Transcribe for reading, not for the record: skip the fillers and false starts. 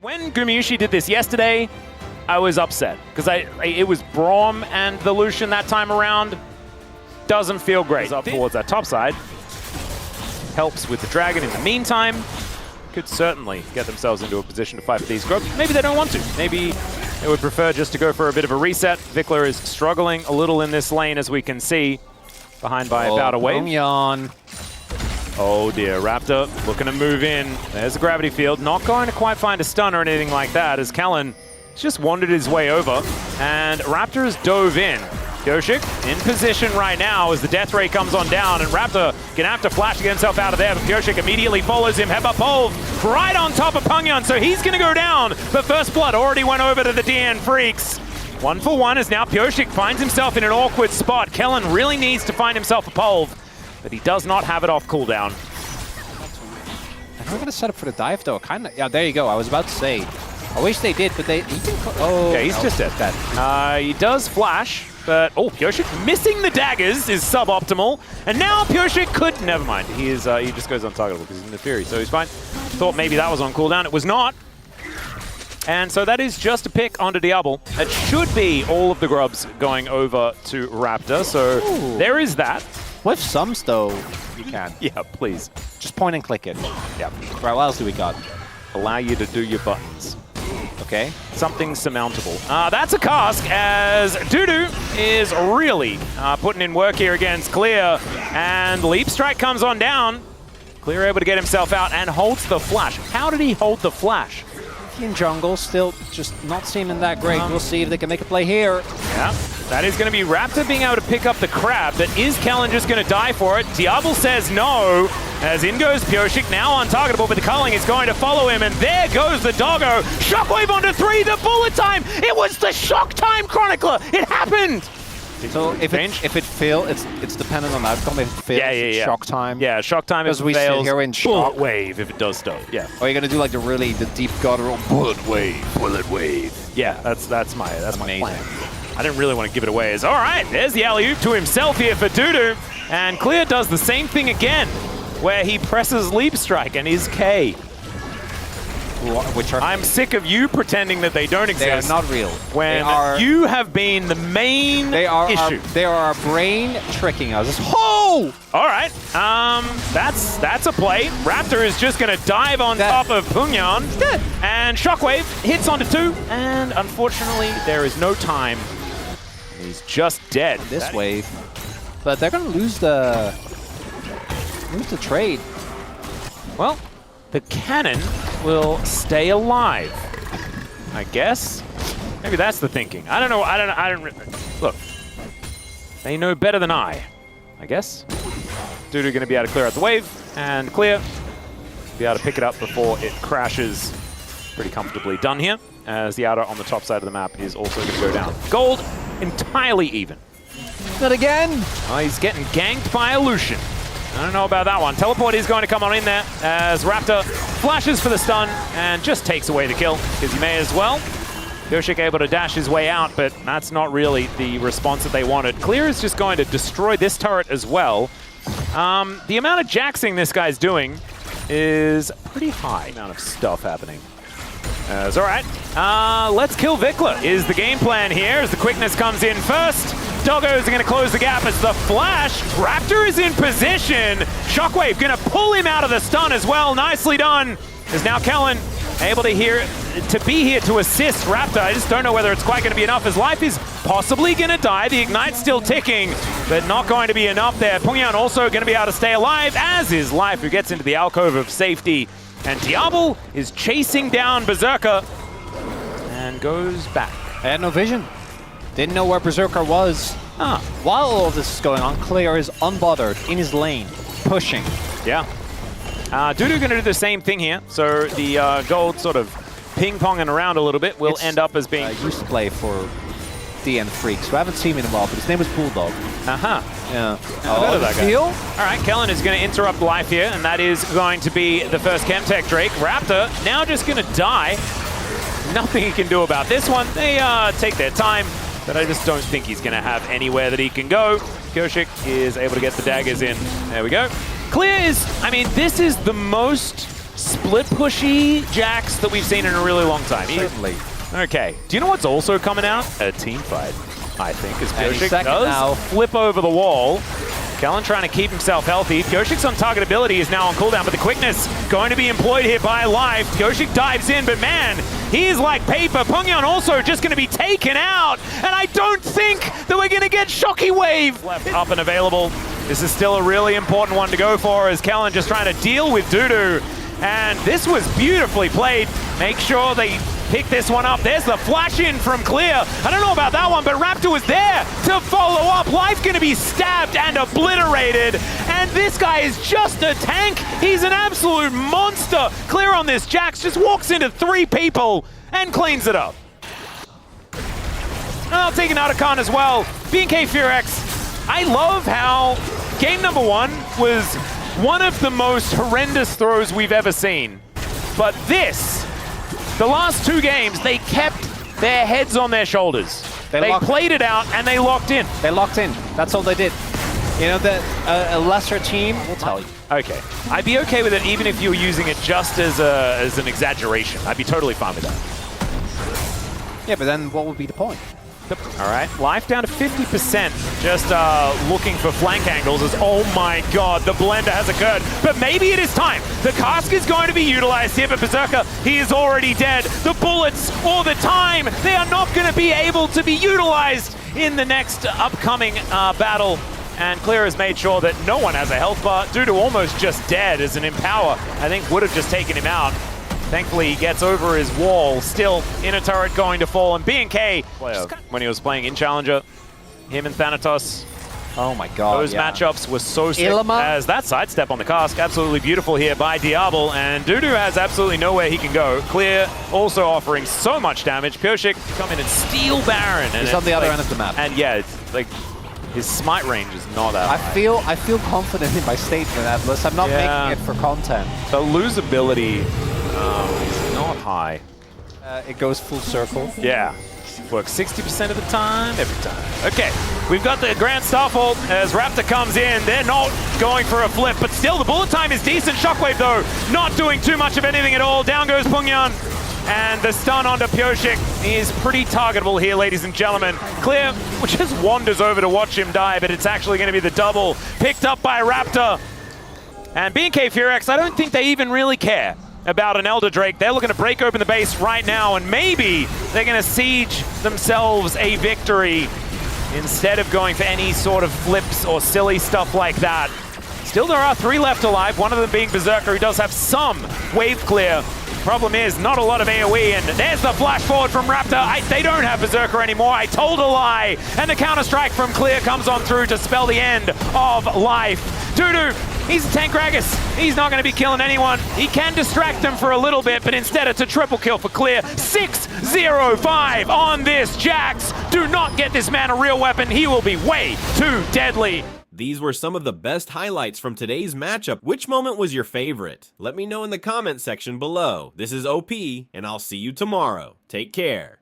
When Gumayusi did this yesterday, I was upset because it was Braum and the Lucian that time around. Doesn't feel great. Up towards that top side. Helps with the Dragon in the meantime. Could certainly get themselves into a position to fight for these grubs. Maybe they don't want to. Maybe they would prefer just to go for a bit of a reset. Vikler is struggling a little in this lane, as we can see. Behind by about a wave. Oh dear, Raptor looking to move in. There's a gravity field. Not going to quite find a stun or anything like that, as Kellen just wandered his way over. And Raptor has dove in. Yoshik in position right now as the death ray comes on down, and Raptor gonna have to flash to get himself out of there, but Yoshik immediately follows him. Heba Polv right on top of Pungyan, so he's gonna go down. But First Blood already went over to the DN Freecs. 1 for 1 as now Yoshik finds himself in an awkward spot. Kellen really needs to find himself a Polv, but he does not have it off cooldown. And we're gonna set up for the dive though, kinda. Yeah, there you go. I was about to say. I wish they did, but they. Oh, yeah, he's just dead. He does flash, but Yoshik missing the daggers is suboptimal. And now Yoshik could. Never mind. He is. He just goes untargetable because he's in the Fury, so he's fine. Thought maybe that was on cooldown. It was not. And so that is just a pick onto Diablo. It should be all of the grubs going over to Raptor. So there is that. With sums though, you can. Yeah, please. Just point and click it. Yeah. Right. What else do we got? Allow you to do your buttons. Okay. Something surmountable. That's a cask, as Dudu is really putting in work here against Clear. And Leap Strike comes on down. Clear able to get himself out and holds the flash. How did he hold the flash? In jungle, still just not seeming that great. We'll see if they can make a play here. Yeah, that is going to be Raptor being able to pick up the crab, but is Kellen just going to die for it? Diablo says no, as in goes Yoshik, now untargetable, but the culling is going to follow him, and there goes the doggo. Shockwave onto 3, the bullet time! It was the shock time chronicler! It happened! So if it fails, it's dependent on outcome. If it fails, it's shock time. Yeah, shock time if it fails. Sit here in shock. Bullet wave if it does stuff. Yeah. Or you're gonna do like the deep guttural bullet wave. Yeah, that's my plan. I didn't really want to give it away. All right, there's the alley-oop to himself here for Dudu, and Clear does the same thing again, where he presses Leap Strike and is K. I'm sick of you pretending that they don't exist. They are not real. When you have been the main issue. They are our brain tricking us. Oh! All right. That's a play. Raptor is just going to dive on top of Pungyan. He's dead. And Shockwave hits onto 2. And unfortunately, there is no time. He's just dead. This wave. But they're going to lose the trade. Well, the cannon will stay alive, I guess. Maybe that's the thinking. I don't know. I don't. Look, they know better than I guess. Dudu going to be able to clear out the wave, and Clear be able to pick it up before it crashes pretty comfortably. Done here, as the outer on the top side of the map is also going to go down. Gold entirely even. Not again. Oh, he's getting ganked by a Lucian. I don't know about that one. Teleport is going to come on in there as Raptor flashes for the stun and just takes away the kill, because he may as well. Yoshik able to dash his way out, but that's not really the response that they wanted. Clear is just going to destroy this turret as well. The amount of jaxing this guy's doing is pretty high. Amount of stuff happening. All right. Let's kill Vikler is the game plan here as the quickness comes in first. Doggos are going to close the gap as the flash. Raptor is in position. Shockwave going to pull him out of the stun as well. Nicely done. As now Kellen able to be here to assist Raptor. I just don't know whether it's quite going to be enough. His life is possibly going to die. The Ignite's still ticking, but not going to be enough there. Pungyan also going to be able to stay alive, as is Life, who gets into the alcove of safety. And Diablo is chasing down Berserker and goes back. I had no vision. Didn't know where Berserker was. While all this is going on, Clear is unbothered in his lane, pushing. Yeah. Dudu going to do the same thing here. So the gold sort of ping-ponging around a little bit will end up as being... used to play for DN Freecs, who I haven't seen him in a while, but his name was Bulldog. Yeah. Oh, that guy. All right, Kellen is going to interrupt Life here, and that is going to be the first Chemtech Drake. Raptor now just going to die. Nothing he can do about this one. They take their time, but I just don't think he's going to have anywhere that he can go. Yoshik is able to get the daggers in. There we go. Clear is, I mean, this is the most split pushy Jax that we've seen in a really long time. Certainly. Okay. Do you know what's also coming out? A team fight, I think, as And he's PearX second does now. flip over the wall. Kellen trying to keep himself healthy. PearX's on target ability is now on cooldown, but the quickness going to be employed here by Life. PearX dives in, but man, he is like paper. Pungyan also just going to be taken out, and I don't think that we're going to get Shocky Wave left up and available. This is still a really important one to go for as Kellen just trying to deal with Dudu. And this was beautifully played. Make sure they pick this one up. There's the flash in from Clear. I don't know about that one, but Raptor was there to follow up. Life going to be stabbed and obliterated. And this guy is just a tank. He's an absolute monster. Clear on this. Jax just walks into 3 people and cleans it up. And I'll take an Otacon as well. BNK FEARX. I love how game number 1 was one of the most horrendous throws we've ever seen. But this, the last 2 games, they kept their heads on their shoulders. They played it out and they locked in. They locked in. That's all they did. You know, that a lesser team will tell you. Okay. I'd be okay with it even if you were using it just as an exaggeration. I'd be totally fine with that. Yeah, but then what would be the point? All right, Life down to 50%, just looking for flank angles as, oh my god, the blender has occurred. But maybe it is time. The cask is going to be utilized here, but Berserker, he is already dead. The bullets or the time, they are not going to be able to be utilized in the next upcoming battle. And Clear has made sure that no one has a health bar. Dudu almost just dead as an Empower, I think would have just taken him out. Thankfully, he gets over his wall. Still, inner turret going to fall. And BNK, when he was playing in Challenger, him and Thanatos, oh my god, those matchups were so sick. Ilma. As that sidestep on the cask, absolutely beautiful here by Diablo. And Dudu has absolutely nowhere he can go. Clear also offering so much damage. PearX come in and steal Baron. And he's on the other end of the map. And yeah, it's like his smite range is not that high. I feel confident in my statement, Atlas. I'm not making it for content. The losability is not high. It goes full circle. Yeah. Works 60% of the time, every time. Okay, we've got the Grand Starfall as Raptor comes in. They're not going for a flip, but still the bullet time is decent. Shockwave, though, not doing too much of anything at all. Down goes Pungyan. And the stun onto PearX is pretty targetable here, ladies and gentlemen. Clear, which just wanders over to watch him die, but it's actually going to be the double picked up by Raptor. And BNK FEARX, I don't think they even really care about an Elder Drake. They're looking to break open the base right now, and maybe they're going to siege themselves a victory instead of going for any sort of flips or silly stuff like that. Still, there are 3 left alive, one of them being Berserker, who does have some wave clear. Problem is, not a lot of AoE, and there's the flash forward from Raptor. They don't have Berserker anymore. I told a lie. And the counter-strike from Clear comes on through to spell the end of Life. Dudu, he's a tank Gragas. He's not going to be killing anyone. He can distract them for a little bit, but instead it's a triple kill for Clear. 6-0-5 on this Jax. Do not get this man a real weapon. He will be way too deadly. These were some of the best highlights from today's matchup. Which moment was your favorite? Let me know in the comment section below. This is OP, and I'll see you tomorrow. Take care.